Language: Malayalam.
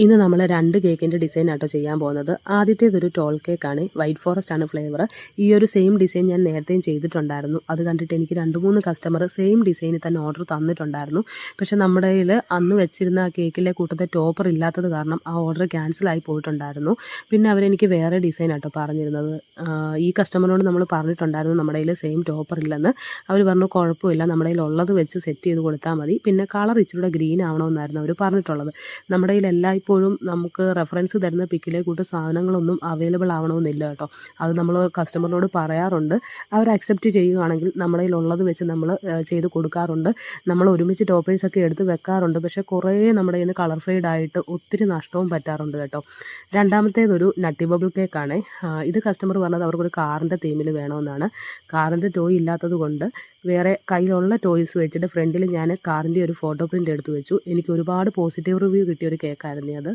ഇന്ന് നമ്മൾ 2 കേക്കിൻ്റെ ഡിസൈൻ ആട്ടോ ചെയ്യാൻ പോകുന്നത്. ആദ്യത്തേതൊരു ടോൾ കേക്കാണ്. വൈറ്റ് ഫോറസ്റ്റ് ആണ് ഫ്ലേവർ. ഈ ഒരു സെയിം ഡിസൈൻ ഞാൻ നേരത്തെയും ചെയ്തിട്ടുണ്ടായിരുന്നു. അത് കണ്ടിട്ട് എനിക്ക് 2-3 കസ്റ്റമർ സെയിം ഡിസൈനിൽ തന്നെ ഓർഡർ തന്നിട്ടുണ്ടായിരുന്നു. പക്ഷേ നമ്മുടെ കയ്യിൽ അന്ന് വെച്ചിരുന്ന ആ കേക്കിലെ കൂട്ടത്തിൽ ടോപ്പർ ഇല്ലാത്തത് കാരണം ആ ഓർഡർ ക്യാൻസലായി പോയിട്ടുണ്ടായിരുന്നു. പിന്നെ അവരെനിക്ക് വേറെ ഡിസൈൻ ആട്ടോ പറഞ്ഞിരുന്നത്. ഈ കസ്റ്റമറിനോട് നമ്മൾ പറഞ്ഞിട്ടുണ്ടായിരുന്നു നമ്മുടെ കയ്യിൽ സെയിം ടോപ്പർ ഇല്ലെന്ന്. അവർ പറഞ്ഞു കുഴപ്പമില്ല, നമ്മുടെ കയ്യിൽ ഉള്ളത് വെച്ച് സെറ്റ് ചെയ്ത് കൊടുത്താൽ മതി. പിന്നെ കളർ ഇച്ചിരി ഗ്രീൻ ആവണമെന്നായിരുന്നു അവർ പറഞ്ഞിട്ടുള്ളത്. നമ്മുടെ കയ്യിൽ എല്ലായ്പ്പോഴും നമുക്ക് റെഫറൻസ് തരുന്ന പിക്കിലെ കൂട്ട് സാധനങ്ങളൊന്നും അവൈലബിൾ ആവണമെന്നില്ല കേട്ടോ. അത് നമ്മൾ കസ്റ്റമറിനോട് പറയാറുണ്ട്. അവർ അക്സെപ്റ്റ് ചെയ്യുകയാണെങ്കിൽ നമ്മുടെ കയ്യിലുള്ളത് വെച്ച് നമ്മൾ ചെയ്ത് കൊടുക്കാറുണ്ട്. നമ്മൾ ഒരുമിച്ച് ടോപ്പേഴ്സൊക്കെ എടുത്ത് വെക്കാറുണ്ട്. പക്ഷേ കുറേ നമ്മുടെ കയ്യിൽ നിന്ന് കളർ ഫെയ്ഡായിട്ട് ഒത്തിരി നഷ്ടവും പറ്റാറുണ്ട് കേട്ടോ. രണ്ടാമത്തേതൊരു നട്ടി ബബിൾ കേക്കാണ്. ഇത് കസ്റ്റമർ പറഞ്ഞത് അവർക്കൊരു കാറിൻ്റെ തീമിൽ വേണമെന്നാണ്. കാറിൻ്റെ ടോയ് ഇല്ലാത്തത് കൊണ്ട് വേറെ കയ്യിലുള്ള ടോയ്സ് വെച്ചിട്ട് ഫ്രണ്ടിൽ ഞാൻ കാറിൻ്റെ ഒരു ഫോട്ടോ പ്രിൻ്റ് എടുത്ത് വെച്ചു. എനിക്ക് ഒരുപാട് പോസിറ്റീവ് റിവ്യൂ കിട്ടിയൊരു കേക്കായിരുന്നു അത്.